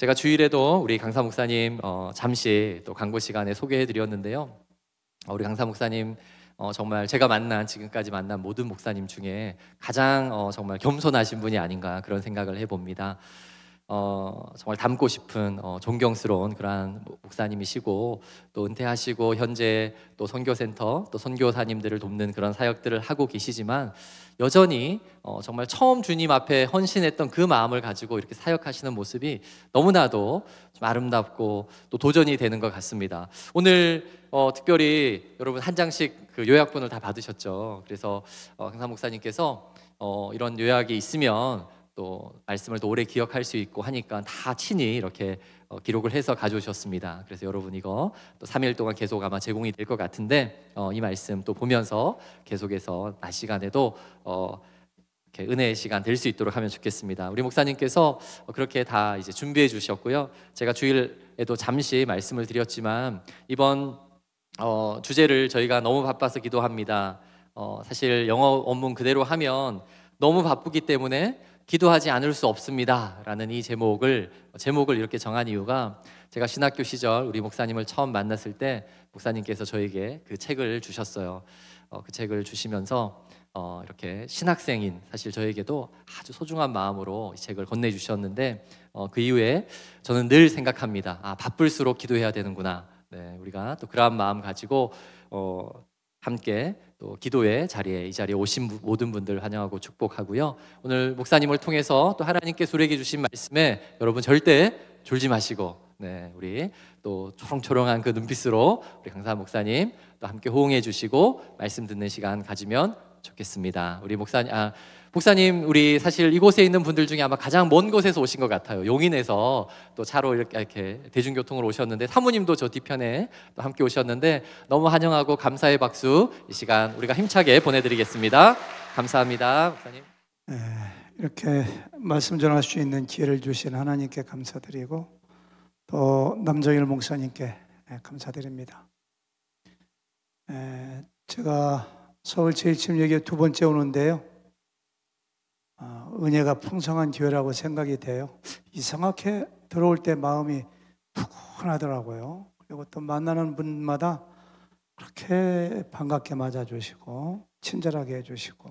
제가 주일에도 우리 강사 목사님 잠시 또 광고 시간에 소개해 드렸는데요. 우리 강사 목사님 정말 제가 지금까지 만난 모든 목사님 중에 가장 정말 겸손하신 분이 아닌가 그런 생각을 해봅니다. 정말 닮고 싶은 존경스러운 그러한 목사님이시고, 또 은퇴하시고 현재 또 선교센터 또 선교사님들을 돕는 그런 사역들을 하고 계시지만, 여전히 정말 처음 주님 앞에 헌신했던 그 마음을 가지고 이렇게 사역하시는 모습이 너무나도 좀 아름답고 또 도전이 되는 것 같습니다. 오늘 특별히 여러분 한 장씩 그 요약본을 다 받으셨죠. 그래서 강사 목사님께서 이런 요약이 있으면 또 말씀을 또 오래 기억할 수 있고 하니까 다 친히 이렇게 기록을 해서 가져오셨습니다. 그래서 여러분 이거 또 3일 동안 계속 아마 제공이 될 것 같은데, 이 말씀 또 보면서 계속해서 낮 시간에도 이렇게 은혜의 시간 될 수 있도록 하면 좋겠습니다. 우리 목사님께서 그렇게 다 이제 준비해 주셨고요. 제가 주일에도 잠시 말씀을 드렸지만 이번 주제를 저희가 너무 바빠서 기도합니다. 사실 영어 원문 그대로 하면 너무 바쁘기 때문에 기도하지 않을 수 없습니다 라는 이 제목을 이렇게 정한 이유가, 제가 신학교 시절 우리 목사님을 처음 만났을 때 목사님께서 저에게 그 책을 주셨어요. 그 책을 주시면서 이렇게 신학생인 사실 저에게도 아주 소중한 마음으로 이 책을 건네주셨는데, 그 이후에 저는 늘 생각합니다. 바쁠수록 기도해야 되는구나. 네, 우리가 또 그러한 마음 가지고 함께 또 기도의 자리에, 이 자리에 오신 모든 분들 환영하고 축복하고요. 오늘 목사님을 통해서 또 하나님께서 우리에게 주신 말씀에 여러분 절대 졸지 마시고, 네, 우리 또 초롱초롱한 그 눈빛으로 우리 강사 목사님 또 함께 호응해 주시고 말씀 듣는 시간 가지면 좋겠습니다. 우리 목사님 우리 사실 이곳에 있는 분들 중에 아마 가장 먼 곳에서 오신 것 같아요. 용인에서 또 차로 이렇게 대중교통으로 오셨는데, 사모님도 저 뒤편에 또 함께 오셨는데 너무 환영하고 감사의 박수 이 시간 우리가 힘차게 보내드리겠습니다. 감사합니다, 목사님. 이렇게 말씀 전할 수 있는 기회를 주신 하나님께 감사드리고, 또 남정일 목사님께 감사드립니다. 제가 서울 제1침례교회 두 번째 오는데요, 은혜가 풍성한 교회라고 생각이 돼요. 이상하게 들어올 때 마음이 푸근하더라고요. 그리고 또 만나는 분마다 그렇게 반갑게 맞아주시고 친절하게 해주시고,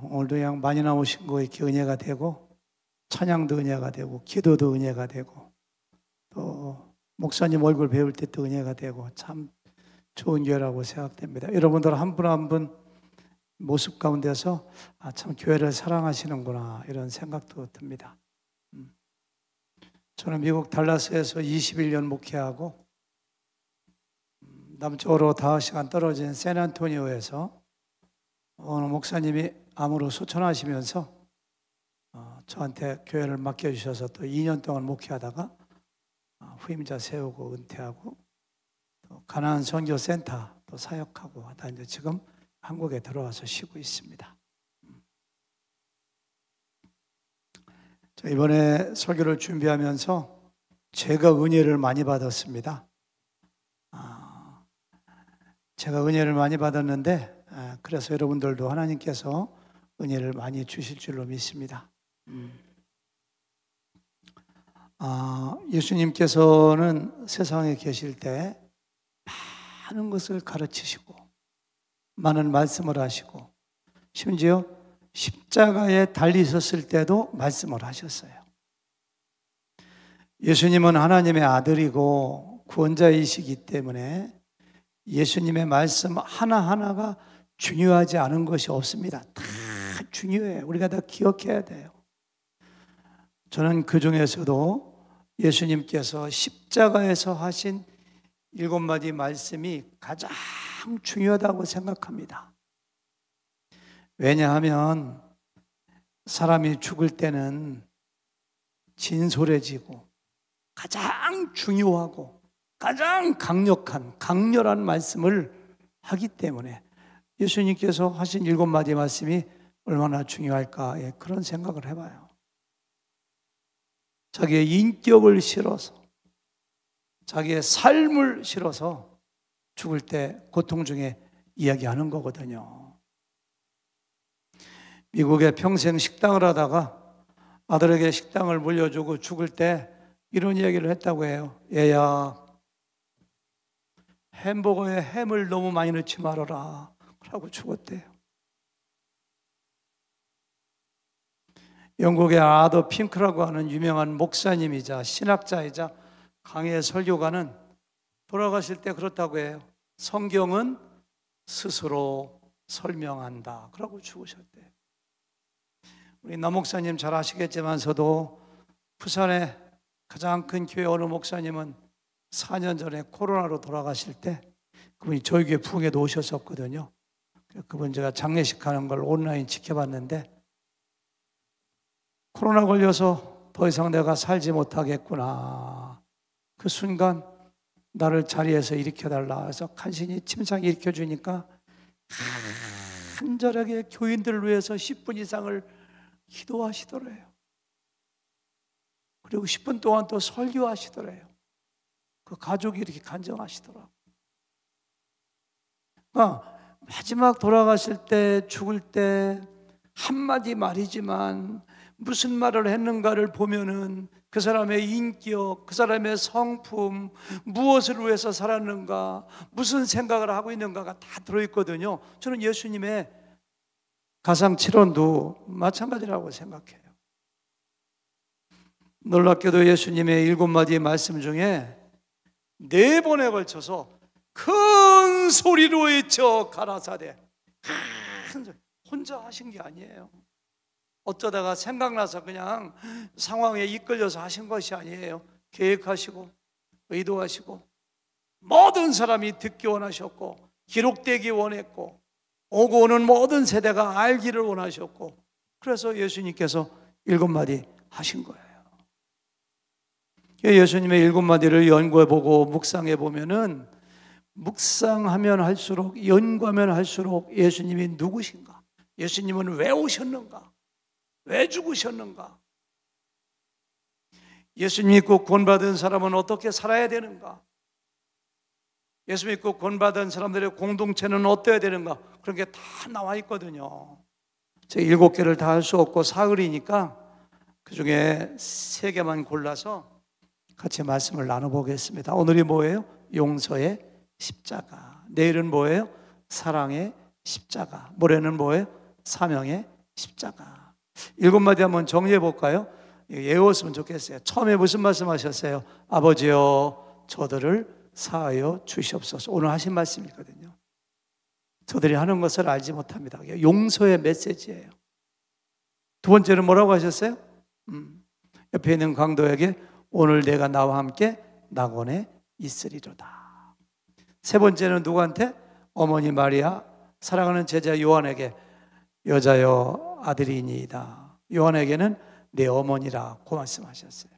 오늘도 그냥 많이 나오신 거 이렇게 은혜가 되고, 찬양도 은혜가 되고, 기도도 은혜가 되고, 또 목사님 얼굴 배울 때도 은혜가 되고, 참 좋은 교회라고 생각됩니다. 여러분들 한 분 한 분 모습 가운데서 참 교회를 사랑하시는구나 이런 생각도 듭니다. 저는 미국 달라스에서 21년 목회하고, 남쪽으로 5시간 떨어진 샌안토니오에서 어느 목사님이 암으로 소천하시면서 저한테 교회를 맡겨주셔서 또 2년 동안 목회하다가 후임자 세우고 은퇴하고, 또 가나안 선교센터 또 사역하고 하다 이제 지금 한국에 들어와서 쉬고 있습니다. 이번에 설교를 준비하면서 제가 은혜를 많이 받았습니다. 제가 은혜를 많이 받았는데, 그래서 여러분들도 하나님께서 은혜를 많이 주실 줄로 믿습니다. 예수님께서는 세상에 계실 때 많은 것을 가르치시고 많은 말씀을 하시고, 심지어 십자가에 달리셨을 때도 말씀을 하셨어요. 예수님은 하나님의 아들이고 구원자이시기 때문에 예수님의 말씀 하나하나가 중요하지 않은 것이 없습니다. 다 중요해요. 우리가 다 기억해야 돼요. 저는 그 중에서도 예수님께서 십자가에서 하신 7마디 말씀이 가장 중요하다고 생각합니다. 왜냐하면 사람이 죽을 때는 진솔해지고 가장 중요하고 가장 강렬한 말씀을 하기 때문에 예수님께서 하신 7마디 말씀이 얼마나 중요할까, 그런 생각을 해봐요. 자기의 인격을 실어서, 자기의 삶을 실어서 죽을 때 고통 중에 이야기하는 거거든요. 미국에 평생 식당을 하다가 아들에게 식당을 물려주고 죽을 때 이런 이야기를 했다고 해요. 얘야, 햄버거에 햄을 너무 많이 넣지 말아라. 그러고 죽었대요. 영국의 아더 핑크라고 하는 유명한 목사님이자 신학자이자 강해 설교가는 돌아가실 때 그렇다고 해요. 성경은 스스로 설명한다. 그러고 죽으셨대요. 우리 남 목사님 잘 아시겠지만서도 부산의 가장 큰 교회 어느 목사님은 4년 전에 코로나로 돌아가실 때 그분이 저희 교회 부흥에도 오셨었거든요. 그분 제가 장례식 하는 걸 온라인 지켜봤는데 코로나 걸려서 더 이상 내가 살지 못하겠구나. 그 순간 나를 자리에서 일으켜달라 해서 간신히 침상 일으켜주니까 간절하게 교인들을 위해서 10분 이상을 기도하시더래요. 그리고 10분 동안 또 설교하시더래요. 그 가족이 이렇게 간증하시더라고요. 마지막 돌아가실 때, 죽을 때 한마디 말이지만 무슨 말을 했는가를 보면은 그 사람의 인격, 그 사람의 성품, 무엇을 위해서 살았는가, 무슨 생각을 하고 있는가가 다 들어있거든요. 저는 예수님의 가상칠언도 마찬가지라고 생각해요. 놀랍게도 예수님의 7마디의 말씀 중에 4번에 걸쳐서 큰 소리로 외쳐 가라사대. 혼자 하신 게 아니에요. 어쩌다가 생각나서 그냥 상황에 이끌려서 하신 것이 아니에요. 계획하시고 의도하시고 모든 사람이 듣기 원하셨고 기록되기 원했고 오고 오는 모든 세대가 알기를 원하셨고 그래서 예수님께서 7마디 하신 거예요. 예수님의 7마디를 연구해보고 묵상해보면은 묵상하면 할수록 연구하면 할수록 예수님이 누구신가? 예수님은 왜 오셨는가? 왜 죽으셨는가? 예수 믿고 구원받은 사람은 어떻게 살아야 되는가? 예수 믿고 구원받은 사람들의 공동체는 어때야 되는가? 그런 게 다 나와 있거든요. 제가 7개를 다 할 수 없고 사흘이니까 그 중에 3개만 골라서 같이 말씀을 나눠보겠습니다. 오늘이 뭐예요? 용서의 십자가. 내일은 뭐예요? 사랑의 십자가. 모레는 뭐예요? 사명의 십자가. 7마디 한번 정리해 볼까요? 외웠으면 좋겠어요. 처음에 무슨 말씀 하셨어요? 아버지여 저들을 사하여 주시옵소서. 오늘 하신 말씀이거든요. 저들이 하는 것을 알지 못합니다. 용서의 메시지예요. 두 번째는 뭐라고 하셨어요? 옆에 있는 강도에게 오늘 내가 나와 함께 낙원에 있으리로다. 세 번째는 누구한테? 어머니 마리아, 사랑하는 제자 요한에게 여자여 아들이니이다. 요한에게는 내 어머니라고 말씀하셨어요.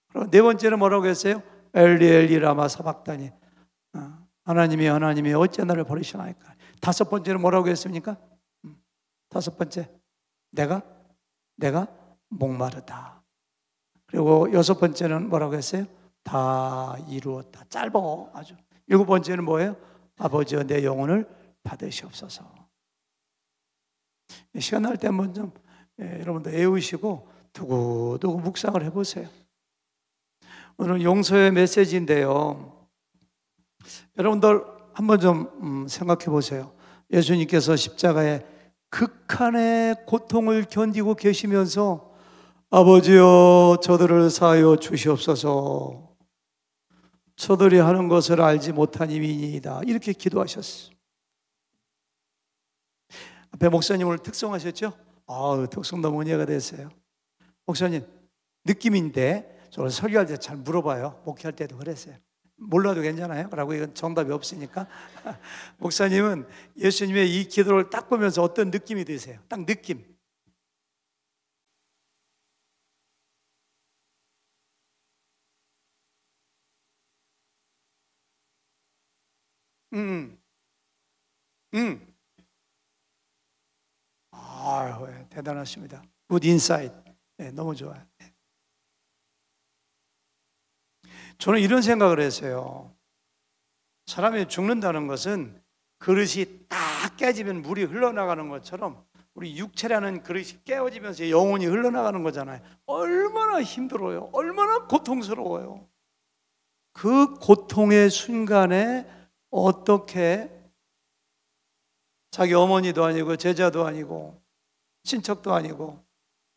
그리고 네 번째는 뭐라고 했어요? 엘리 엘리 라마 사박다니. 하나님이 어찌 나를 버리시나이까. 다섯 번째는 뭐라고 했습니까? 다섯 번째 내가 목마르다. 그리고 여섯 번째는 뭐라고 했어요? 다 이루었다. 짧아 아주. 일곱 번째는 뭐예요? 아버지여 내 영혼을 받으시옵소서. 시간 날 때 한번 좀 여러분들 애우시고 두고두고 묵상을 해보세요. 오늘 용서의 메시지인데요. 여러분들 한번 좀 생각해 보세요. 예수님께서 십자가에 극한의 고통을 견디고 계시면서 아버지여 저들을 사하여 주시옵소서. 저들이 하는 것을 알지 못한 이민이다. 이렇게 기도하셨어요. 앞에 목사님 오늘 특송하셨죠? 특송 너무 은혜가 됐어요. 목사님 느낌인데 저를 설교할 때 잘 물어봐요. 목회할 때도 그랬어요. 몰라도 괜찮아요? 라고 이건 정답이 없으니까. 목사님은 예수님의 이 기도를 딱 보면서 어떤 느낌이 드세요? 딱 느낌. 대단하십니다. 굿 인사이트. 너무 좋아요. 저는 이런 생각을 했어요. 사람이 죽는다는 것은 그릇이 딱 깨지면 물이 흘러나가는 것처럼 우리 육체라는 그릇이 깨어지면서 영혼이 흘러나가는 거잖아요. 얼마나 힘들어요. 얼마나 고통스러워요. 그 고통의 순간에 어떻게 자기 어머니도 아니고 제자도 아니고 친척도 아니고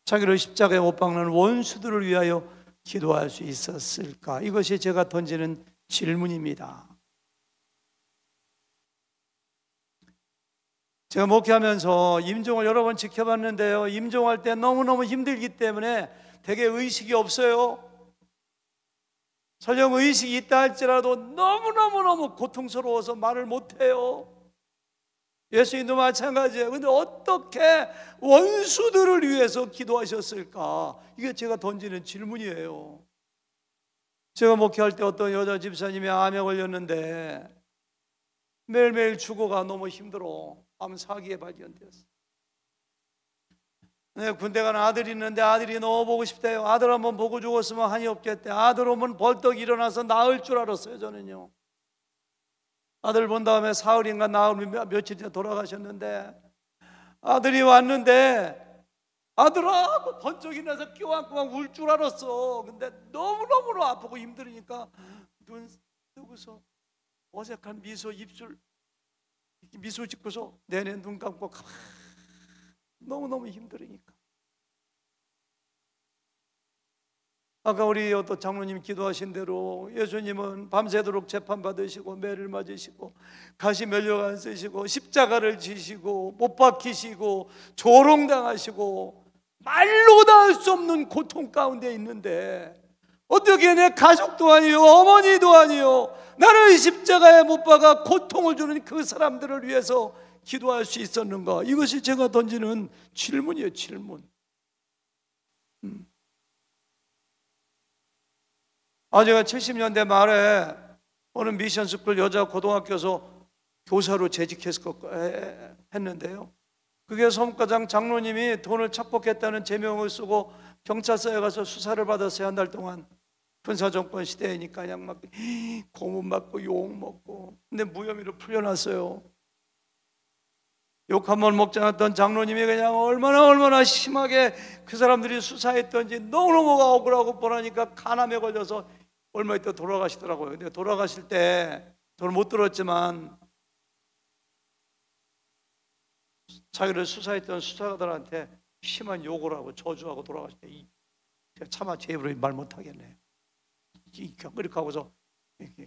자기를 십자가에 못 박는 원수들을 위하여 기도할 수 있었을까? 이것이 제가 던지는 질문입니다. 제가 목회하면서 임종을 여러 번 지켜봤는데요, 임종할 때 너무너무 힘들기 때문에 되게 의식이 없어요. 설령 의식이 있다 할지라도 너무너무 고통스러워서 말을 못해요. 예수님도 마찬가지예요. 근데 어떻게 원수들을 위해서 기도하셨을까? 이게 제가 던지는 질문이에요. 제가 목회할 때 어떤 여자 집사님이 암에 걸렸는데 매일매일 죽어가 너무 힘들어. 암 4기에 발견되었어요. 군대 간 아들이 있는데 아들이 너무 보고 싶대요. 아들 한번 보고 죽었으면 한이 없겠대. 아들 오면 벌떡 일어나서 나을 줄 알았어요. 저는요. 아들 본 다음에 사흘인가 나흘 며칠 뒤에 돌아가셨는데, 아들이 왔는데 아들아 하고 번쩍 일어나서 껴안고 막 울 줄 알았어. 근데 너무너무 아프고 힘들으니까 눈 뜨고서 어색한 미소, 입술 미소 짓고서 내내 눈 감고 너무너무 힘들으니까. 아까 우리 또 장로님 기도하신 대로 예수님은 밤새도록 재판받으시고 매를 맞으시고 가시 면류관 쓰시고 십자가를 지시고 못 박히시고 조롱당하시고 말로 다 할 수 없는 고통 가운데 있는데 어떻게 내 가족도 아니요 어머니도 아니요 나를 십자가에 못 박아 고통을 주는 그 사람들을 위해서 기도할 수 있었는가? 이것이 제가 던지는 질문이에요. 질문. 제가 70년대 말에 어느 미션스쿨 여자 고등학교에서 교사로 재직했는데요, 그게 서문과장 장로님이 돈을 착복했다는 제명을 쓰고 경찰서에 가서 수사를 받았어요. 한 달 동안. 군사정권 시대이니까 그냥 막 고문 받고 욕 먹고. 근데 무혐의로 풀려났어요. 욕 한 번 먹지 않았던 장로님이 그냥 얼마나 심하게 그 사람들이 수사했던지 너무너무 억울하고 뻔하니까 간암에 걸려서 얼마 있다 돌아가시더라고요. 근데 돌아가실 때 저는 못 들었지만 자기를 수사했던 수사관들한테 심한 욕을 하고 저주하고 돌아가실 때 제가 차마 제 입으로 말 못하겠네요. 그렇게 하고서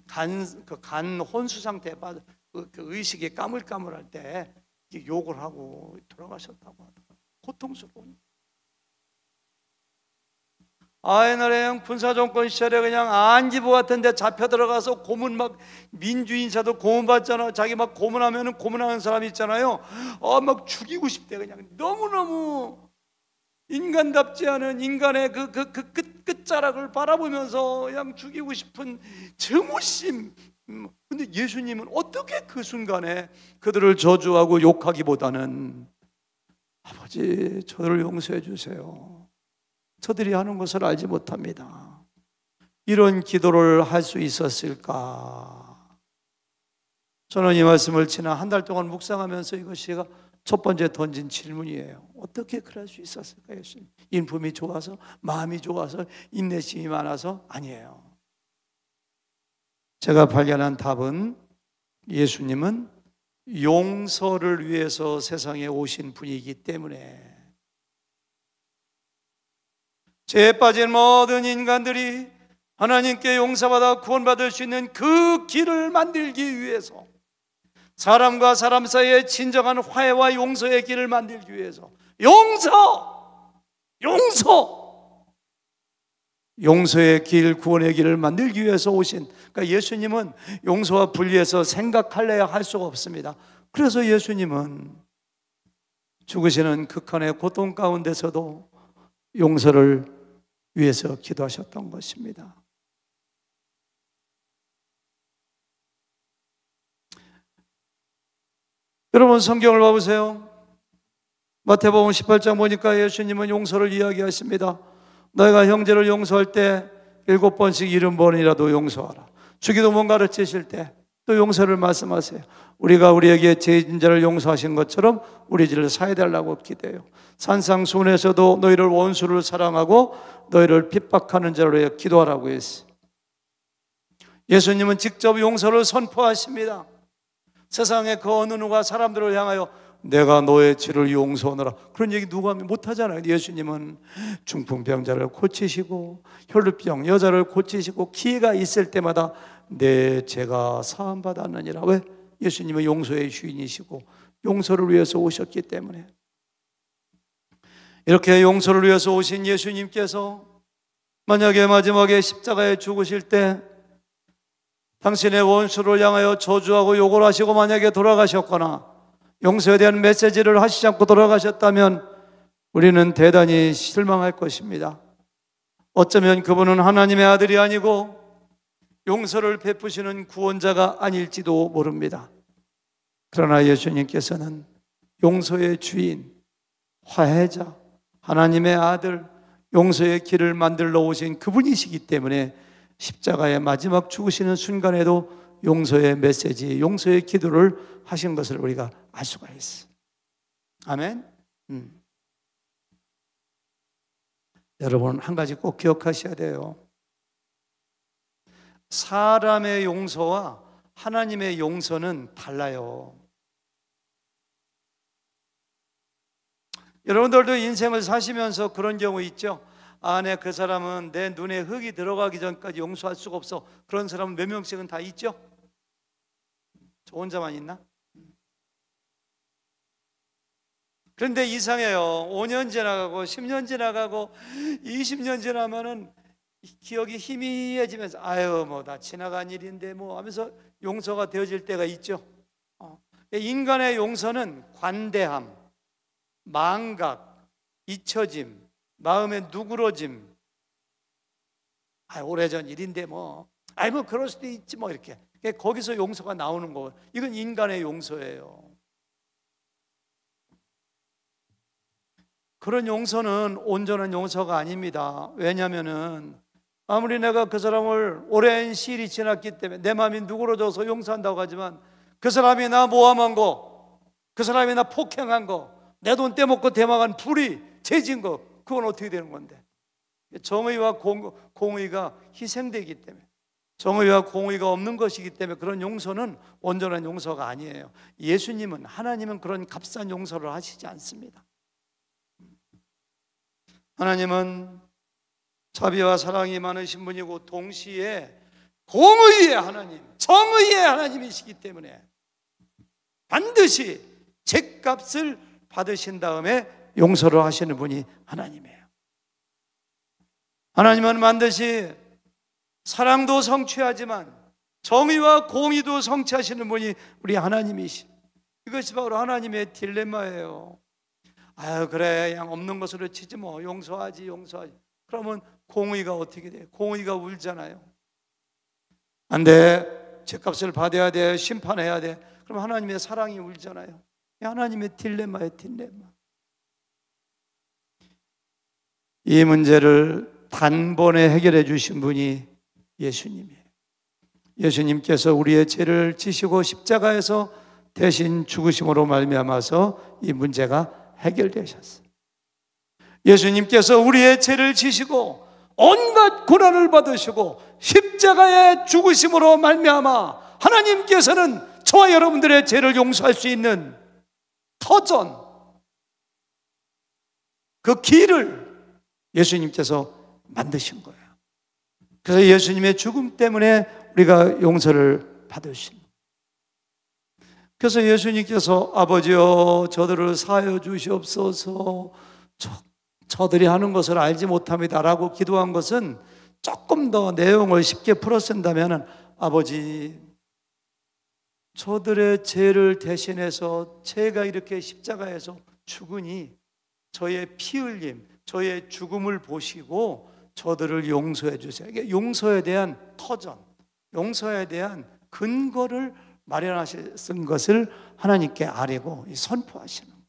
간 혼수 상태에 빠져 그 의식이 까물까물할 때 욕을 하고 돌아가셨다고 하더라고요. 고통스러운. 옛날에 군사정권 시절에 그냥 안기부 같은 데 잡혀 들어가서 고문 막 민주인사도 고문 받잖아. 자기 막 고문하면은 고문하는 사람 있잖아요. 막 죽이고 싶대. 그냥 너무너무 인간답지 않은 인간의 그 끝자락을 바라보면서 그냥 죽이고 싶은 증오심. 근데 예수님은 어떻게 그 순간에 그들을 저주하고 욕하기보다는 아버지 저를 용서해 주세요. 저들이 하는 것을 알지 못합니다. 이런 기도를 할 수 있었을까? 저는 이 말씀을 지난 한 달 동안 묵상하면서 이것이 제가 첫 번째 던진 질문이에요. 어떻게 그럴 수 있었을까? 예수님 인품이 좋아서 마음이 좋아서 인내심이 많아서? 아니에요. 제가 발견한 답은 예수님은 용서를 위해서 세상에 오신 분이기 때문에 죄에 빠진 모든 인간들이 하나님께 용서받아 구원받을 수 있는 그 길을 만들기 위해서, 사람과 사람 사이의 진정한 화해와 용서의 길을 만들기 위해서 용서의 길, 구원의 길을 만들기 위해서 오신, 그러니까 예수님은 용서와 분리해서 생각할래야 할 수가 없습니다. 그래서 예수님은 죽으시는 극한의 고통 가운데서도 용서를 위해서 기도하셨던 것입니다. 여러분 성경을 봐보세요. 마태복음 18장 보니까 예수님은 용서를 이야기하십니다. 너희가 형제를 용서할 때 7번씩 70번이라도 용서하라. 주기도문 가르치실 때 또 용서를 말씀하세요. 우리가 우리에게 죄진 자를 용서하신 것처럼 우리 죄를 사해달라고 기도해요. 산상수훈에서도 너희를 원수를 사랑하고 너희를 핍박하는 자를 위해 기도하라고 했어요. 예수님은 직접 용서를 선포하십니다. 세상에 그 어느 누가 사람들을 향하여 내가 너의 죄를 용서하노라 그런 얘기 누가 못하잖아요. 예수님은 중풍병자를 고치시고 혈루병 여자를 고치시고 기회가 있을 때마다 내 죄가 사함받았느니라. 왜? 예수님은 용서의 주인이시고 용서를 위해서 오셨기 때문에. 이렇게 용서를 위해서 오신 예수님께서 만약에 마지막에 십자가에 죽으실 때 당신의 원수를 향하여 저주하고 욕을 하시고 만약에 돌아가셨거나 용서에 대한 메시지를 하시지 않고 돌아가셨다면 우리는 대단히 실망할 것입니다. 어쩌면 그분은 하나님의 아들이 아니고 용서를 베푸시는 구원자가 아닐지도 모릅니다. 그러나 예수님께서는 용서의 주인, 화해자, 하나님의 아들, 용서의 길을 만들러 오신 그분이시기 때문에 십자가의 마지막 죽으시는 순간에도 용서의 메시지, 용서의 기도를 하신 것을 우리가 알 수가 있어요. 아멘. 여러분 한 가지 꼭 기억하셔야 돼요. 사람의 용서와 하나님의 용서는 달라요. 여러분들도 인생을 사시면서 그런 경우 있죠. 아, 네, 그 사람은 내 눈에 흙이 들어가기 전까지 용서할 수가 없어. 그런 사람은 몇 명씩은 다 있죠? 저 혼자만 있나? 그런데 이상해요. 5년 지나가고 10년 지나가고 20년 지나면은 기억이 희미해지면서 아유 뭐 다 지나간 일인데 뭐 하면서 용서가 되어질 때가 있죠. 인간의 용서는 관대함, 망각, 잊혀짐, 마음의 누그러짐. 아 오래전 일인데 뭐 그럴 수도 있지 뭐 이렇게 거기서 용서가 나오는 거. 이건 인간의 용서예요. 그런 용서는 온전한 용서가 아닙니다. 왜냐하면은 아무리 내가 그 사람을 오랜 시일이 지났기 때문에 내 마음이 누그러져서 용서한다고 하지만 그 사람이 나 모함한 거, 그 사람이 나 폭행한 거, 내 돈 떼먹고 대망한 불의, 죄진 거, 그건 어떻게 되는 건데? 정의와 공의가 희생되기 때문에, 정의와 공의가 없는 것이기 때문에 그런 용서는 온전한 용서가 아니에요. 예수님은, 하나님은 그런 값싼 용서를 하시지 않습니다. 하나님은 자비와 사랑이 많으신 분이고 동시에 공의의 하나님, 정의의 하나님이시기 때문에 반드시 죗값을 받으신 다음에 용서를 하시는 분이 하나님이에요. 하나님은 반드시 사랑도 성취하지만 정의와 공의도 성취하시는 분이 우리 하나님이시. 이것이 바로 하나님의 딜레마예요. 아유 그래 그냥 없는 것으로 치지 뭐 용서하지. 그러면 공의가 어떻게 돼? 공의가 울잖아요. 안 돼. 죗값을 받아야 돼. 심판해야 돼. 그럼 하나님의 사랑이 울잖아요. 하나님의 딜레마예요. 딜레마. 이 문제를 단번에 해결해 주신 분이 예수님이에요. 예수님께서 우리의 죄를 지시고 십자가에서 대신 죽으심으로 말미암아서 이 문제가 해결되셨어요. 예수님께서 우리의 죄를 지시고 온갖 고난을 받으시고 십자가의 죽으심으로 말미암아 하나님께서는 저와 여러분들의 죄를 용서할 수 있는 터전, 그 길을 예수님께서 만드신 거예요. 그래서 예수님의 죽음 때문에 우리가 용서를 받으신. 그래서 예수님께서 아버지여 저들을 사하여 주시옵소서, 저들이 하는 것을 알지 못합니다 라고 기도한 것은 조금 더 내용을 쉽게 풀어 쓴다면 아버지 저들의 죄를 대신해서 제가 이렇게 십자가에서 죽으니 저의 피 흘림, 저의 죽음을 보시고 저들을 용서해 주세요. 이게 용서에 대한 터전, 용서에 대한 근거를 마련하신 것을 하나님께 아뢰고 선포하시는 거예요.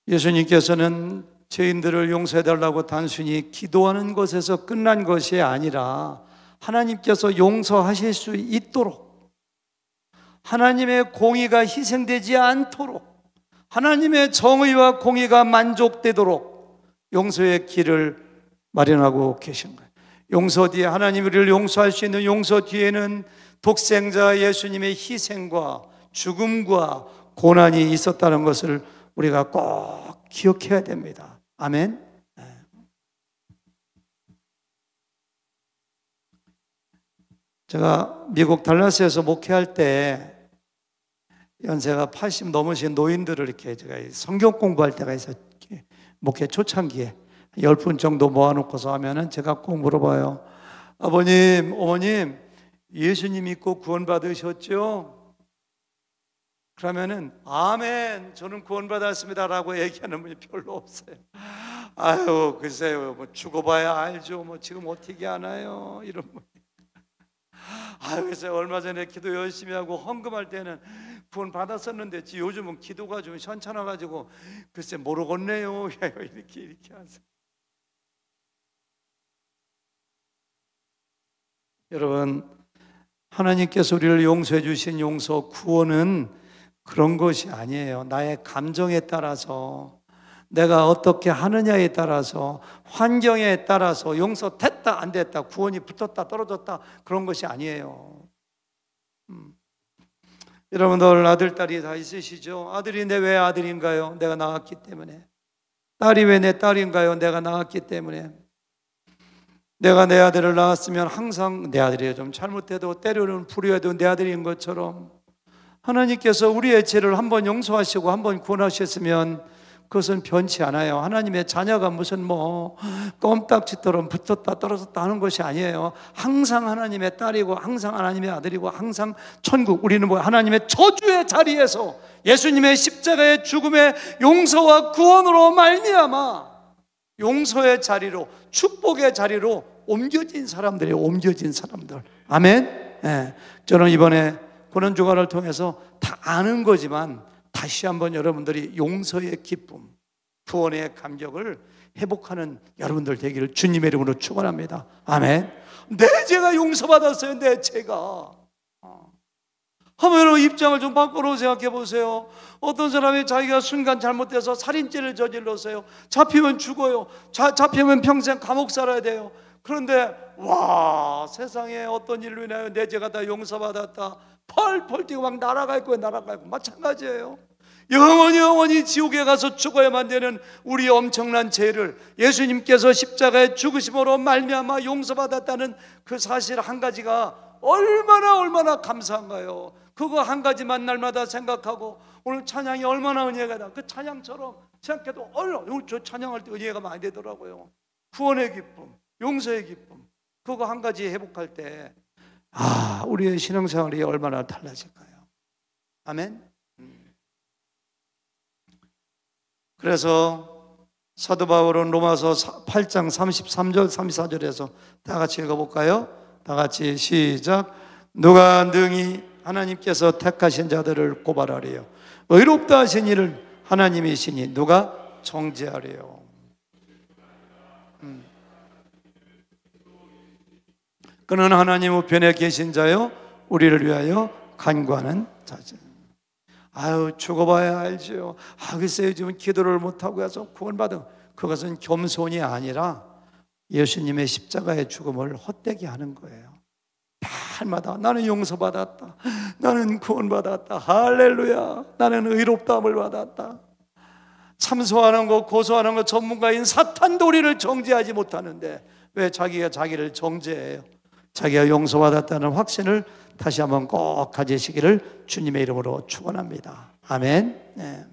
예수님께서는 죄인들을 용서해달라고 단순히 기도하는 것에서 끝난 것이 아니라 하나님께서 용서하실 수 있도록, 하나님의 공의가 희생되지 않도록, 하나님의 정의와 공의가 만족되도록 용서의 길을 마련하고 계신 거예요. 용서 뒤에, 하나님이 우리를 용서할 수 있는 용서 뒤에는 독생자 예수님의 희생과 죽음과 고난이 있었다는 것을 우리가 꼭 기억해야 됩니다. 아멘. 제가 미국 달라스에서 목회할 때 연세가 80 넘으신 노인들을 이렇게 제가 성경 공부할 때가 있어요. 목회 초창기에 10분 정도 모아놓고서 하면은 제가 꼭 물어봐요. 아버님, 어머님, 예수님 믿고 구원받으셨죠? 그러면은 아멘, 저는 구원받았습니다라고 얘기하는 분이 별로 없어요. 아유, 글쎄요, 뭐 죽어봐야 알죠. 뭐 지금 어떻게 하나요? 이런 분. 아유, 글쎄 얼마 전에 기도 열심히 하고 헌금할 때는 구원 받았었는데 요즘은 기도가 좀 현찮아가지고 글쎄 모르겠네요. 이렇게 하세요. 여러분, 하나님께서 우리를 용서해 주신 용서, 구원은 그런 것이 아니에요. 나의 감정에 따라서, 내가 어떻게 하느냐에 따라서, 환경에 따라서 용서됐다 안 됐다, 구원이 붙었다 떨어졌다, 그런 것이 아니에요. 여러분들 아들, 딸이 다 있으시죠? 아들이 내 왜 아들인가요? 내가 낳았기 때문에. 딸이 왜 내 딸인가요? 내가 낳았기 때문에. 내가 내 아들을 낳았으면 항상 내 아들이 좀 잘못해도 때로는 불효해도 내 아들인 것처럼 하나님께서 우리의 죄를 한번 용서하시고 한번 구원하셨으면 그것은 변치 않아요. 하나님의 자녀가 무슨 뭐 껌딱지처럼 붙었다 떨어졌다 하는 것이 아니에요. 항상 하나님의 딸이고 항상 하나님의 아들이고 항상 천국, 우리는 뭐 하나님의 저주의 자리에서 예수님의 십자가의 죽음의 용서와 구원으로 말미암아 용서의 자리로, 축복의 자리로 옮겨진 사람들이에요. 옮겨진 사람들. 아멘. 네. 저는 이번에 고난주간을 통해서 다 아는 거지만 다시 한번 여러분들이 용서의 기쁨, 구원의 감격을 회복하는 여러분들 되기를 주님의 이름으로 축원합니다. 아멘. 내 죄가 용서받았어요. 내 죄가. 하면 입장을 좀 바꾸러 생각해 보세요. 어떤 사람이 자기가 순간 잘못돼서 살인죄를 저질렀어요. 잡히면 죽어요. 잡히면 평생 감옥 살아야 돼요. 그런데 와, 세상에 어떤 일로 인하여 내 죄가 다 용서받았다, 펄펄 뛰고 막 날아갈 거예요. 날아갈 거 마찬가지예요. 영원히 지옥에 가서 죽어야만 되는 우리 엄청난 죄를 예수님께서 십자가에 죽으심으로 말미암아 용서받았다는 그 사실 한 가지가 얼마나 감사한가요? 그거 한 가지만 날마다 생각하고 오늘 찬양이 얼마나 은혜가 다, 그 찬양처럼 생각해도 저 찬양할 때 은혜가 많이 되더라고요. 구원의 기쁨, 용서의 기쁨, 그거 한 가지 회복할 때 우리의 신앙생활이 얼마나 달라질까요? 아멘. 그래서 사도 바울은 로마서 8장 33절 34절에서 다 같이 읽어볼까요? 다 같이 시작. 누가 능히 하나님께서 택하신 자들을 고발하리요? 의롭다 하신 이를 하나님이시니 누가 정죄하리요? 그는 하나님 우편에 계신 자요 우리를 위하여 간구하는 자죠. 아유, 죽어봐야 알죠. 글쎄요, 지금 기도를 못하고 해서 구원받은, 그것은 겸손이 아니라 예수님의 십자가의 죽음을 헛되게 하는 거예요. 날마다 나는 용서받았다, 나는 구원받았다, 할렐루야, 나는 의롭다함을 받았다. 참소하는 것, 고소하는 것 전문가인 사탄도 우리를 정죄하지 못하는데 왜 자기가 자기를 정죄해요? 자기가 용서받았다는 확신을 다시 한번 꼭 가지시기를 주님의 이름으로 축원합니다. 아멘. 네.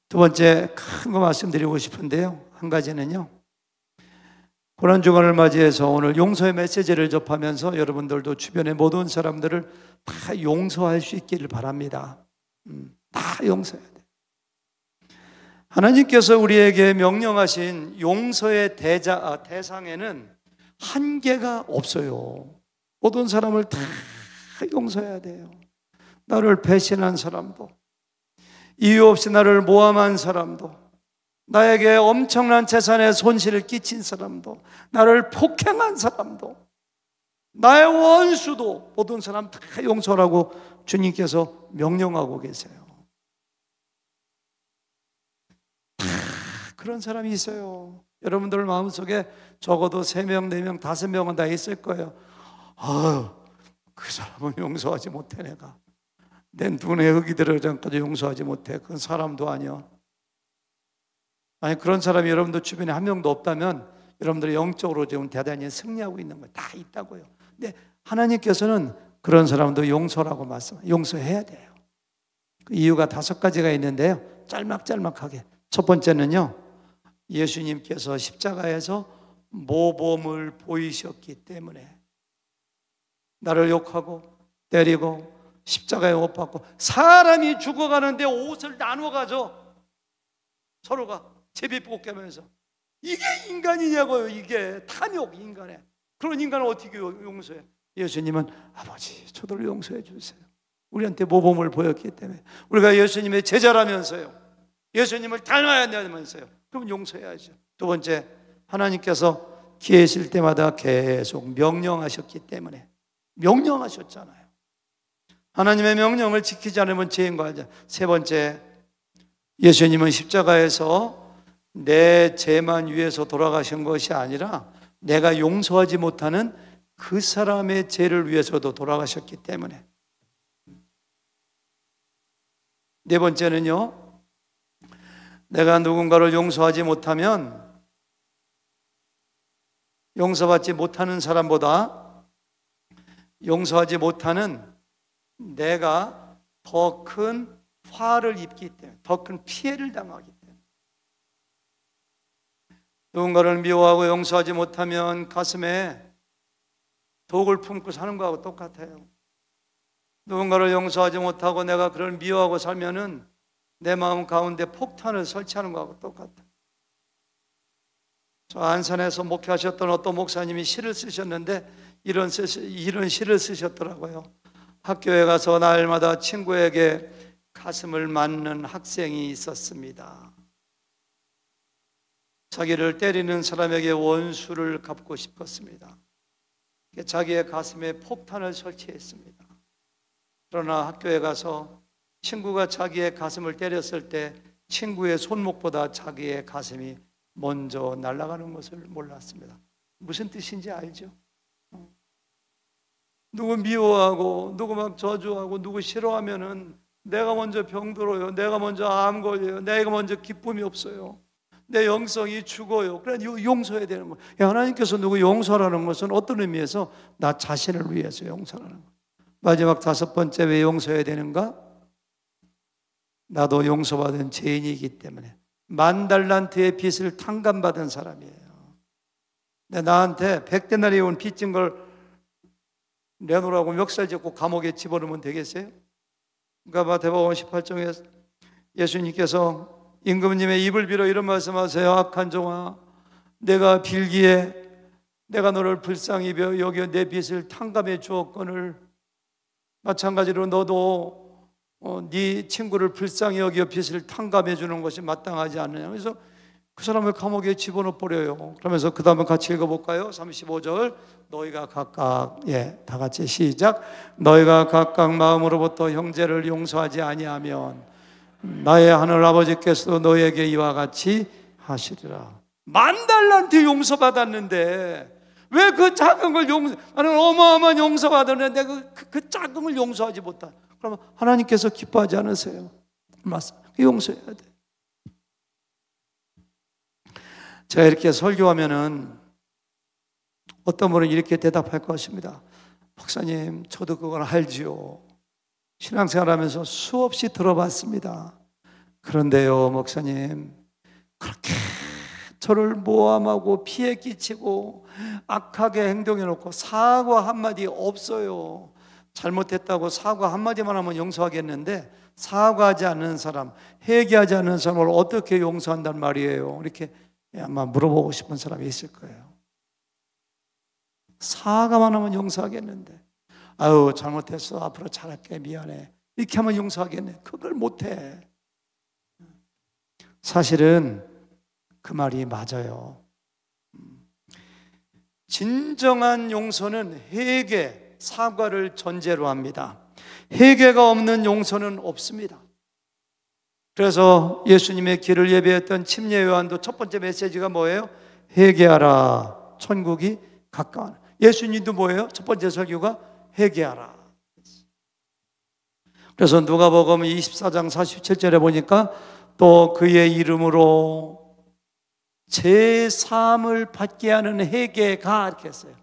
두 번째 큰 거 말씀드리고 싶은데요, 한 가지는요, 고난주간을 맞이해서 오늘 용서의 메시지를 접하면서 여러분들도 주변의 모든 사람들을 다 용서할 수 있기를 바랍니다. 다 용서해야 돼요. 하나님께서 우리에게 명령하신 용서의 대상에는 한계가 없어요. 모든 사람을 다 용서해야 돼요. 나를 배신한 사람도, 이유 없이 나를 모함한 사람도, 나에게 엄청난 재산의 손실을 끼친 사람도, 나를 폭행한 사람도, 나의 원수도 모든 사람 다 용서하라고 주님께서 명령하고 계세요. 다 그런 사람이 있어요. 여러분들 마음속에 적어도 3명, 4명, 5명은 다 있을 거예요. 그 사람은 용서하지 못해. 내가 내 눈에 흙이 들어가지까지 용서하지 못해. 그건 사람도 아니야. 아니, 그런 사람이 여러분들 주변에 한 명도 없다면 여러분들이 영적으로 지금 대단히 승리하고 있는 거 다 있다고요. 근데 하나님께서는 그런 사람도 용서라고 용서해야 돼요. 그 이유가 5가지가 있는데요, 짤막짤막하게. 첫 번째는요, 예수님께서 십자가에서 모범을 보이셨기 때문에 나를 욕하고 때리고 십자가에 못 박고, 사람이 죽어가는데 옷을 나누어 가져 서로가 제비뽑기하면서, 이게 인간이냐고요. 이게 탐욕, 인간의 그런 인간을 어떻게 용서해? 예수님은 아버지, 저들을 용서해 주세요. 우리한테 모범을 보였기 때문에, 우리가 예수님의 제자라면서요, 예수님을 닮아야 된다면서요, 그럼 용서해야죠. 두 번째, 하나님께서 계실 때마다 계속 명령하셨기 때문에, 명령하셨잖아요. 하나님의 명령을 지키지 않으면 죄인 거 알죠. 세 번째, 예수님은 십자가에서 내 죄만 위해서 돌아가신 것이 아니라 내가 용서하지 못하는 그 사람의 죄를 위해서도 돌아가셨기 때문에. 네 번째는요, 내가 누군가를 용서하지 못하면 용서받지 못하는 사람보다 용서하지 못하는 내가 더 큰 화를 입기 때문에, 더 큰 피해를 당하기 때문에. 누군가를 미워하고 용서하지 못하면 가슴에 독을 품고 사는 거하고 똑같아요. 누군가를 용서하지 못하고 내가 그를 미워하고 살면은 내 마음 가운데 폭탄을 설치하는 거하고 똑같아요. 저 안산에서 목회하셨던 어떤 목사님이 시를 쓰셨는데 이런 시를 쓰셨더라고요. 학교에 가서 날마다 친구에게 가슴을 맞는 학생이 있었습니다. 자기를 때리는 사람에게 원수를 갚고 싶었습니다. 자기의 가슴에 폭탄을 설치했습니다. 그러나 학교에 가서 친구가 자기의 가슴을 때렸을 때 친구의 손목보다 자기의 가슴이 먼저 날아가는 것을 몰랐습니다. 무슨 뜻인지 알죠? 누구 미워하고 누구 막 저주하고 누구 싫어하면은 내가 먼저 병들어요. 내가 먼저 암 걸려요. 내가 먼저 기쁨이 없어요. 내 영성이 죽어요. 그래, 용서해야 되는 거예요. 하나님께서 누구 용서라는 것은 어떤 의미에서 나 자신을 위해서 용서라는 거예요. 마지막 5번째, 왜 용서해야 되는가? 나도 용서받은 죄인이기 때문에. 10,000달란트의 빚을 탕감받은 사람이에요. 나한테 100데나리 온 빚진 걸 내놓으라고 멱살 잡고 감옥에 집어넣으면 되겠어요? 그러니까 마태복음 18장에 예수님께서 임금님의 입을 빌어 이런 말씀하세요. 악한 종아, 내가 빌기에 내가 너를 불쌍히 여겨 내 빚을 탕감해 주었거늘, 마찬가지로 너도 네 친구를 불쌍히 여겨 빚을 탕감해 주는 것이 마땅하지 않느냐. 그래서 그 사람을 감옥에 집어넣어 버려요. 그러면서 그 다음에 같이 읽어볼까요? 35절, 너희가 각각, 다 같이 시작. 너희가 각각 마음으로부터 형제를 용서하지 아니하면 나의 하늘 아버지께서도 너희에게 이와 같이 하시리라. 10,000달란트 용서받았는데 왜 그 작은 걸 나는 어마어마한 용서받았는데 그 작은 걸 용서하지 못하. 그러면 하나님께서 기뻐하지 않으세요? 맞습니다. 용서해야 돼. 제가 이렇게 설교하면은 어떤 분은 이렇게 대답할 것입니다. 목사님, 저도 그걸 알지요. 신앙생활하면서 수없이 들어봤습니다. 그런데요, 목사님, 그렇게 저를 모함하고 피해 끼치고 악하게 행동해놓고 사과 한마디 없어요. 잘못했다고 사과 한마디만 하면 용서하겠는데 사과하지 않는 사람, 회개하지 않는 사람을 어떻게 용서한단 말이에요? 이렇게 아마 물어보고 싶은 사람이 있을 거예요. 사과만 하면 용서하겠는데, 아유 잘못했어, 앞으로 잘할게, 미안해, 이렇게 하면 용서하겠네. 그걸 못해. 사실은 그 말이 맞아요. 진정한 용서는 회개, 사과를 전제로 합니다. 회개가 없는 용서는 없습니다. 그래서 예수님의 길을 예배했던 침례 요한도 첫 번째 메시지가 뭐예요? 회개하라, 천국이 가까워. 예수님도 뭐예요? 첫 번째 설교가 회개하라. 그래서 누가복음 24장 47절에 보니까 또 그의 이름으로 제3을 받게 하는 회개가 이렇게 했어요.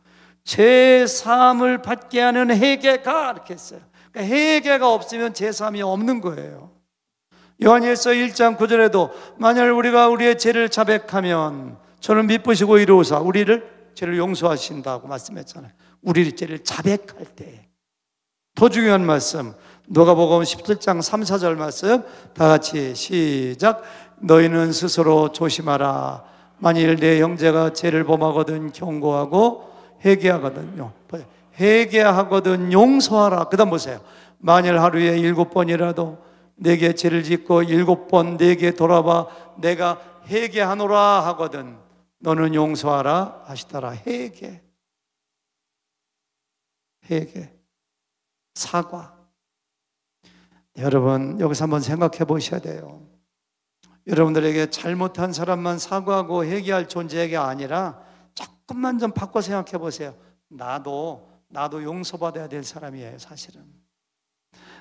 제3을 받게 하는 회개가 이렇게 했어요. 그러니까 회개가 없으면 제3이 없는 거예요. 요한일서 1장 9절에도 만약 우리가 우리의 죄를 자백하면 저는 미쁘시고 이로우사 우리를 죄를 용서하신다고 말씀했잖아요. 우리의 죄를 자백할 때. 더 중요한 말씀 누가복음 17장 3, 4절 말씀 다 같이 시작. 너희는 스스로 조심하라. 만일 내 형제가 죄를 범하거든 경고하고 회개하거든요. 회개하거든 용서하라. 그 다음 보세요. 만일 하루에 7번이라도 내게 죄를 짓고 7번 내게 돌아봐 내가 회개하노라 하거든 너는 용서하라 하시더라. 회개, 사과. 여러분 여기서 한번 생각해 보셔야 돼요. 여러분들에게 잘못한 사람만 사과하고 회개할 존재가 아니라 조금만 좀 바꿔 생각해 보세요. 나도 용서받아야 될 사람이에요, 사실은.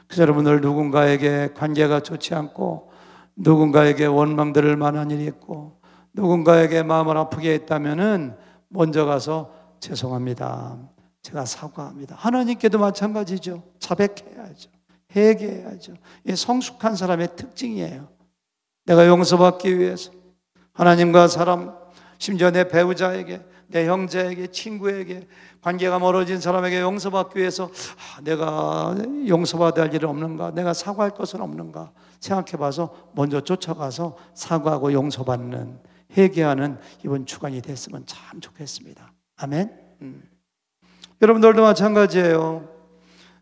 그래서 여러분들 누군가에게 관계가 좋지 않고 누군가에게 원망들을 만한 일이 있고 누군가에게 마음을 아프게 했다면은 먼저 가서 죄송합니다. 제가 사과합니다. 하나님께도 마찬가지죠. 자백해야죠. 회개해야죠. 이게 성숙한 사람의 특징이에요. 내가 용서받기 위해서 하나님과 사람, 심지어 내 배우자에게, 내 형제에게, 친구에게, 관계가 멀어진 사람에게 용서받기 위해서 내가 용서받아야 할 일은 없는가, 내가 사과할 것은 없는가 생각해봐서 먼저 쫓아가서 사과하고 용서받는, 회개하는 이번 주간이 됐으면 참 좋겠습니다. 아멘. 여러분들도 마찬가지예요.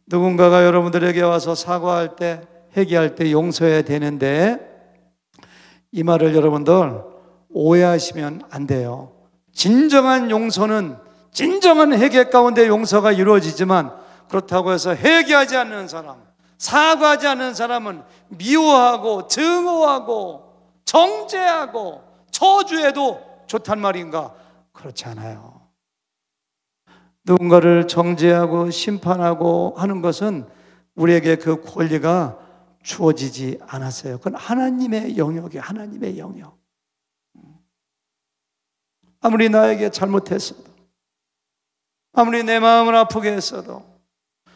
누군가가 여러분들에게 와서 사과할 때, 회개할 때 용서해야 되는데 이 말을 여러분들 오해하시면 안 돼요. 진정한 용서는 진정한 회개 가운데 용서가 이루어지지만 그렇다고 해서 회개하지 않는 사람, 사과하지 않는 사람은 미워하고 증오하고 정죄하고 저주해도 좋단 말인가? 그렇지 않아요. 누군가를 정죄하고 심판하고 하는 것은 우리에게 그 권리가 주어지지 않았어요. 그건 하나님의 영역이에요. 하나님의 영역. 아무리 나에게 잘못했어도, 아무리 내 마음을 아프게 했어도,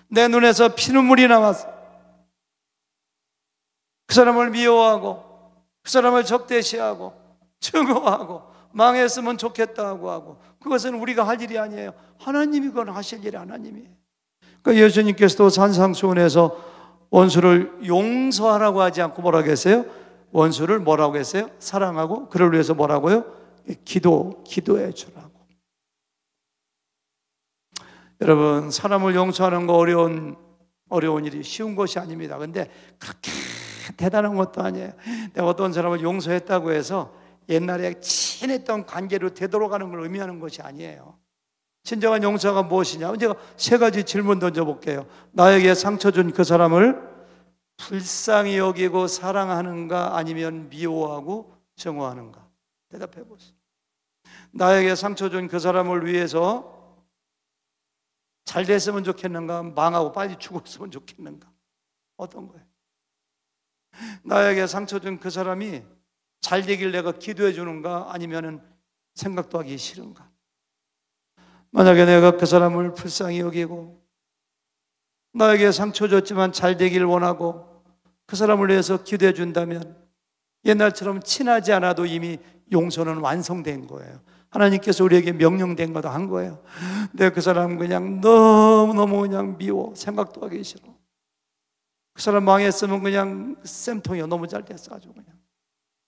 내 눈에서 피눈물이 나왔어, 그 사람을 미워하고 그 사람을 적대시하고 증오하고 망했으면 좋겠다고 하고, 그것은 우리가 할 일이 아니에요. 하나님이 그건 하실 일이 하나님이에요. 그러니까 예수님께서도 산상수훈에서 원수를 용서하라고 하지 않고 뭐라고 했어요? 원수를 뭐라고 했어요? 사랑하고 그를 위해서 뭐라고요? 기도해 주라고. 여러분, 사람을 용서하는 거 어려운 일이 쉬운 것이 아닙니다. 근데 그렇게 대단한 것도 아니에요. 내가 어떤 사람을 용서했다고 해서 옛날에 친했던 관계로 되돌아가는 걸 의미하는 것이 아니에요. 진정한 용서가 무엇이냐? 제가 세 가지 질문 던져볼게요. 나에게 상처 준 그 사람을 불쌍히 여기고 사랑하는가, 아니면 미워하고 증오하는가? 대답해 보세요. 나에게 상처 준 그 사람을 위해서 잘 됐으면 좋겠는가, 망하고 빨리 죽었으면 좋겠는가? 어떤 거예요? 나에게 상처 준 그 사람이 잘 되길 내가 기도해 주는가, 아니면 생각도 하기 싫은가? 만약에 내가 그 사람을 불쌍히 여기고 나에게 상처 줬지만 잘 되길 원하고 그 사람을 위해서 기도해 준다면 옛날처럼 친하지 않아도 이미 용서는 완성된 거예요. 하나님께서 우리에게 명령된 거다 한 거예요. 내가 그 사람 그냥 너무너무 그냥 미워, 생각도 하기 싫어. 그 사람 망했으면 그냥 쌤통이야. 너무 잘 됐어. 아주 그냥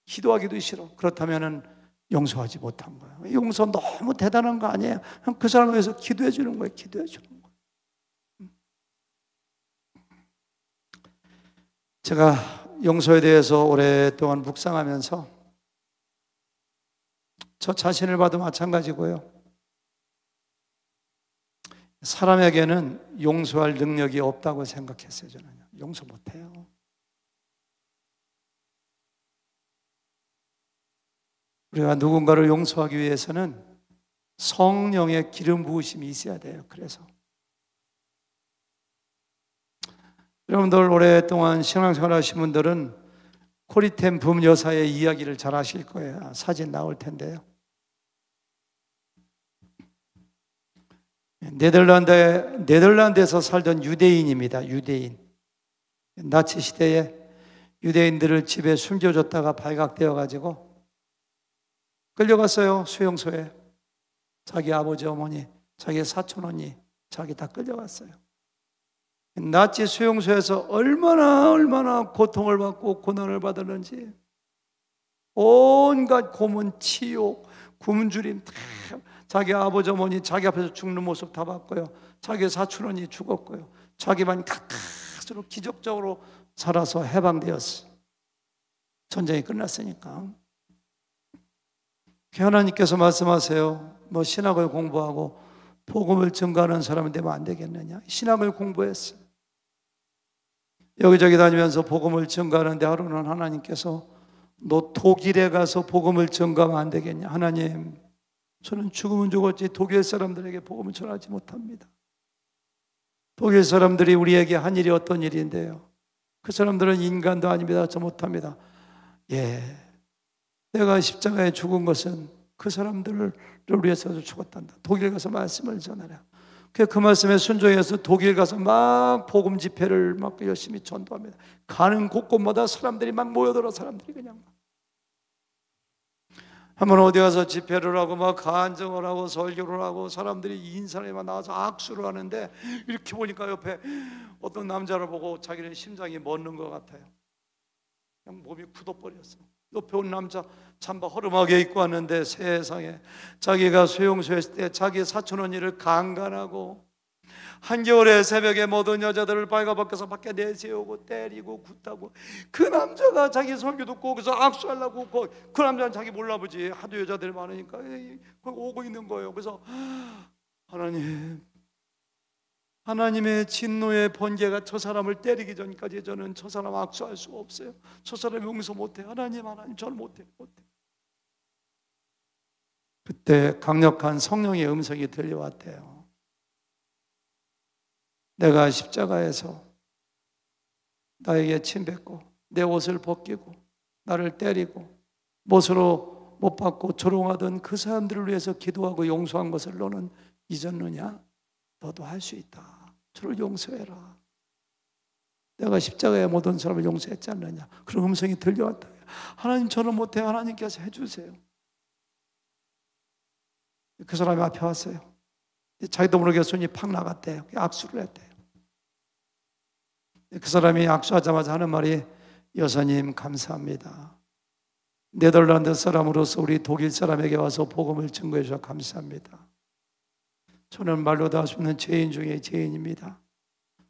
기도하기도 싫어. 그렇다면은 용서하지 못한 거예요. 용서 너무 대단한 거 아니에요? 그냥 그 사람을 위해서 기도해 주는 거예요. 기도해 주는 거예요. 제가 용서에 대해서 오랫동안 묵상하면서 저 자신을 봐도 마찬가지고요. 사람에게는 용서할 능력이 없다고 생각했어요. 저는 용서 못해요. 우리가 누군가를 용서하기 위해서는 성령의 기름 부으심이 있어야 돼요. 그래서 여러분들 오랫동안 신앙생활 하신 분들은 코리템 범여사의 이야기를 잘 아실 거예요. 사진 나올 텐데요. 네덜란드에서 살던 유대인입니다. 유대인. 나치 시대에 유대인들을 집에 숨겨줬다가 발각되어 가지고 끌려갔어요. 수용소에. 자기 아버지, 어머니, 자기 사촌 언니, 자기 다 끌려갔어요. 나치 수용소에서 얼마나 고통을 받고 고난을 받았는지, 온갖 고문, 치욕, 굶주림 다, 자기 아버지, 어머니 자기 앞에서 죽는 모습 다 봤고요. 자기 사촌 언니 죽었고요. 자기만 스스로 기적적으로 살아서 해방되었어요. 전쟁이 끝났으니까. 하나님께서 말씀하세요. 뭐 신학을 공부하고 복음을 증거하는 사람이 되면 안 되겠느냐? 신학을 공부했어요. 여기저기 다니면서 복음을 증거하는데 하루는 하나님께서 너 독일에 가서 복음을 증거하면 안 되겠냐? 하나님, 저는 죽으면 죽었지 독일 사람들에게 복음을 전하지 못합니다. 독일 사람들이 우리에게 한 일이 어떤 일인데요? 그 사람들은 인간도 아닙니다. 저 못합니다. 예, 내가 십자가에 죽은 것은 그 사람들을 위해서 죽었단다. 독일 가서 말씀을 전하라. 그 말씀에 순종해서 독일 가서 막 복음 집회를 막 열심히 전도합니다. 가는 곳곳마다 사람들이 막 모여들어. 사람들이 그냥 한번 어디 가서 집회를 하고 막 간증을 하고 설교를 하고 사람들이 인사에만 나와서 악수를 하는데 이렇게 보니까 옆에 어떤 남자를 보고 자기는 심장이 멎는 것 같아요. 그냥 몸이 굳어버렸어. 옆에 온 남자 잠바 허름하게 입고 왔는데 세상에 자기가 수용소에 있을 때 자기 사촌 언니를 강간하고 한겨울에 새벽에 모든 여자들을 빨가벗겨서 밖에 내세우고 때리고 굿하고 그 남자가 자기 설교 듣고 거기서 악수하려고 그 남자는 자기 몰라보지 하도 여자들이 많으니까 거기 오고 있는 거예요. 그래서 하나님의 진노의 번개가 저 사람을 때리기 전까지 저는 저 사람 악수할 수가 없어요. 저 사람 용서 못해. 하나님 저는 못해. 그때 강력한 성령의 음성이 들려왔대요. 내가 십자가에서 나에게 침뱉고 내 옷을 벗기고 나를 때리고 못으로 못 받고 조롱하던 그 사람들을 위해서 기도하고 용서한 것을 너는 잊었느냐? 너도 할 수 있다. 저를 용서해라. 내가 십자가에 모든 사람을 용서했지 않느냐? 그런 음성이 들려왔다. 하나님 저는 못해. 하나님께서 해주세요. 그 사람이 앞에 왔어요. 자기도 모르게 손이 팍 나갔대요. 악수를 했대요. 그 사람이 악수하자마자 하는 말이 여사님 감사합니다. 네덜란드 사람으로서 우리 독일 사람에게 와서 복음을 증거해 주셔서 감사합니다. 저는 말로도 할 수 없는 죄인 중에 죄인입니다.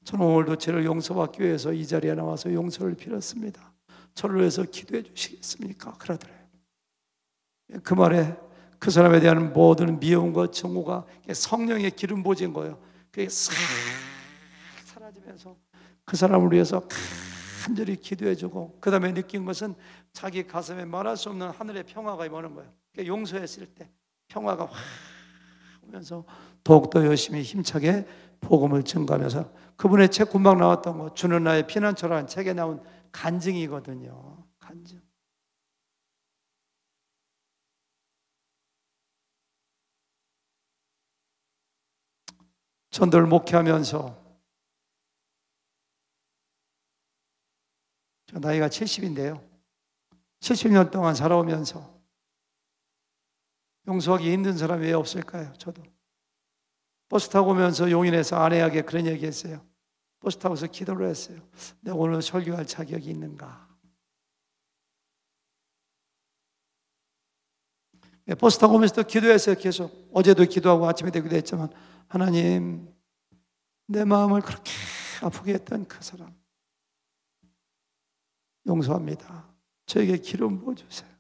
저는 오늘도 죄를 용서받기 위해서 이 자리에 나와서 용서를 빌었습니다. 저를 위해서 기도해 주시겠습니까? 그러더래요. 그 말에 그 사람에 대한 모든 미움과 증오가 성령의 기름 부어진 거예요. 그게 싹 사라지면서 그 사람을 위해서 간절히 기도해주고 그 다음에 느낀 것은 자기 가슴에 말할 수 없는 하늘의 평화가 임하는 거예요. 그러니까 용서했을 때 평화가 확 오면서 더욱더 열심히 힘차게 복음을 증거하면서 그분의 책 금방 나왔던 거 주는 나의 피난처라는 책에 나온 간증이거든요. 간증. 전도를 목회하면서 나이가 70인데요. 70년 동안 살아오면서 용서하기 힘든 사람이 왜 없을까요? 저도 버스 타고 오면서 용인에서 아내에게 그런 얘기했어요. 버스 타고서 기도를 했어요. 내가 오늘 설교할 자격이 있는가? 버스 타고 오면서도 기도했어요. 계속 어제도 기도하고 아침에도 기도했지만 하나님 내 마음을 그렇게 아프게 했던 그 사람 용서합니다. 저에게 기름 부어주세요.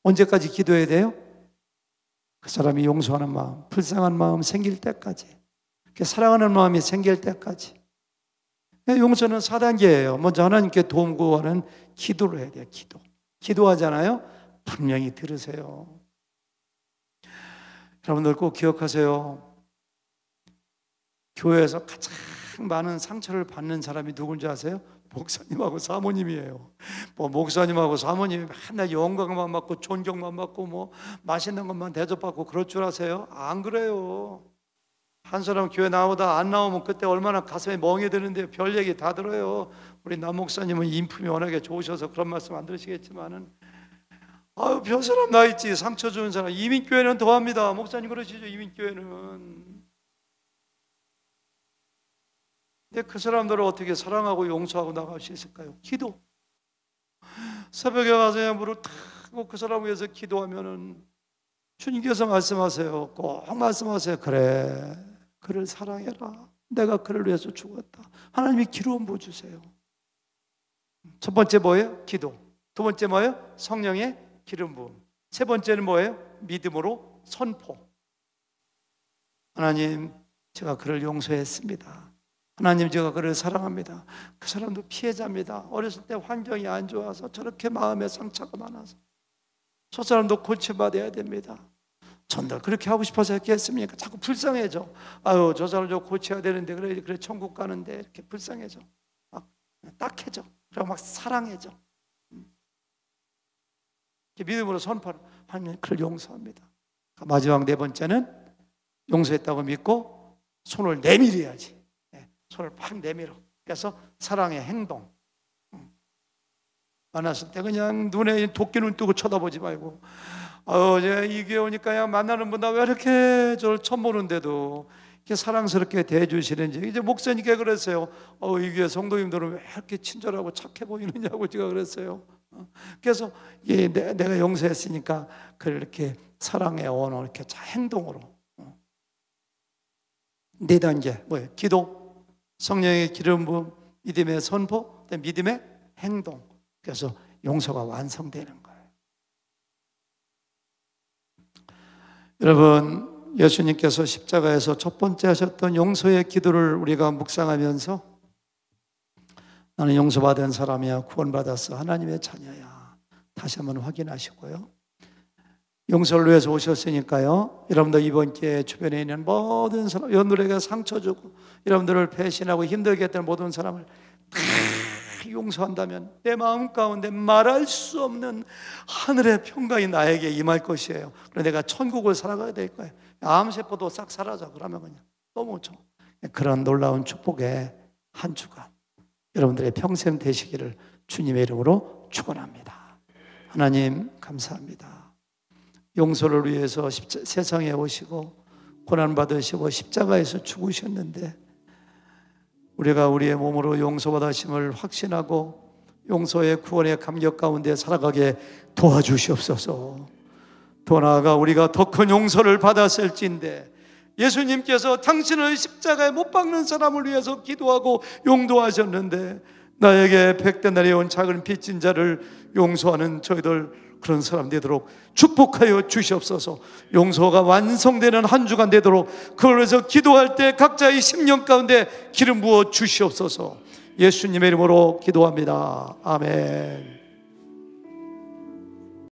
언제까지 기도해야 돼요? 그 사람이 용서하는 마음, 불쌍한 마음 생길 때까지, 사랑하는 마음이 생길 때까지. 용서는 4단계예요. 먼저 하나님께 도움 구하는 기도를 해야 돼요. 기도하잖아요. 분명히 들으세요. 여러분들 꼭 기억하세요. 교회에서 가장 많은 상처를 받는 사람이 누군지 아세요? 목사님하고 사모님이에요. 목사님하고 사모님이 맨날 영광만 받고 존경만 받고 맛있는 것만 대접받고 그럴 줄 아세요? 안 그래요. 한 사람 교회 나오다 안 나오면 그때 얼마나 가슴에 멍이 드는데 별 얘기 다 들어요. 우리 남 목사님은 인품이 워낙에 좋으셔서 그런 말씀 안 들으시겠지만은, 아유, 별 사람 나 있지. 상처 주는 사람. 이민교회는 더합니다. 목사님 그러시죠. 이민교회는. 근데 그 사람들을 어떻게 사랑하고 용서하고 나갈 수 있을까요? 기도. 새벽에 가서 그냥 물을 타고 그 사람 위해서 기도하면은 주님께서 말씀하세요. 꼭 말씀하세요. 그래, 그를 사랑해라. 내가 그를 위해서 죽었다. 하나님이 기름 부어 주세요. 첫 번째 뭐예요? 기도. 두 번째 뭐예요? 성령의 기름 부음. 세 번째는 뭐예요? 믿음으로 선포. 하나님, 제가 그를 용서했습니다. 하나님, 제가 그를 사랑합니다. 그 사람도 피해자입니다. 어렸을 때 환경이 안 좋아서 저렇게 마음에 상처가 많아서 저 사람도 고쳐받아야 됩니다. 전들 그렇게 하고 싶어서 했겠습니까? 자꾸 불쌍해져. 아유, 저 사람 저 고쳐야 되는데 그래 천국 가는데 이렇게 불쌍해져. 막 딱해져. 그리고 막 사랑해져. 믿음으로 선포를 하나님, 그를 용서합니다. 마지막 네 번째는 용서했다고 믿고 손을 내밀어야지. 손을 팍 내밀어. 그래서 사랑의 행동. 만났을 때 그냥 눈에 도끼눈 뜨고 쳐다보지 말고, 제가 이 교회 오니까 그냥 만나는 분들 왜 이렇게 저를 처음 보는데도 이렇게 사랑스럽게 대해주시는지. 이제 목사님께 그랬어요. 이 교회 성도님들은 왜 이렇게 친절하고 착해 보이느냐고 제가 그랬어요. 그래서 내가 용서했으니까 그렇게 사랑의 언어, 이렇게 행동으로. 네 단계 뭐예요? 기도, 성령의 기름 부음, 믿음의 선포, 믿음의 행동. 그래서 용서가 완성되는 거예요. 여러분, 예수님께서 십자가에서 첫 번째 하셨던 용서의 기도를 우리가 묵상하면서 나는 용서받은 사람이야, 구원받았어, 하나님의 자녀야, 다시 한번 확인하시고요. 용서를 위해서 오셨으니까요, 여러분들 이번 기회에 주변에 있는 모든 사람, 여러분들에게 상처 주고 여러분들을 배신하고 힘들게 했던 모든 사람을 다 용서한다면 내 마음 가운데 말할 수 없는 하늘의 평강이 나에게 임할 것이에요. 그래서 내가 천국을 살아가야 될 거예요. 암세포도 싹 사라져. 그러면 그냥 너무 좋아. 그런 놀라운 축복의 한 주간 여러분들의 평생 되시기를 주님의 이름으로 축원합니다. 하나님 감사합니다. 용서를 위해서 세상에 오시고 고난받으시고 십자가에서 죽으셨는데 우리가 우리의 몸으로 용서받으심을 확신하고 용서의 구원의 감격 가운데 살아가게 도와주시옵소서. 더 나아가 우리가 더 큰 용서를 받았을진데 예수님께서 당신을 십자가에 못 박는 사람을 위해서 기도하고 용도하셨는데 나에게 백대나리에 온 작은 빚진 자를 용서하는 저희들 그런 사람 되도록 축복하여 주시옵소서. 용서가 완성되는 한 주간 되도록 그걸 위해서 기도할 때 각자의 심령 가운데 기름 부어 주시옵소서. 예수님의 이름으로 기도합니다. 아멘.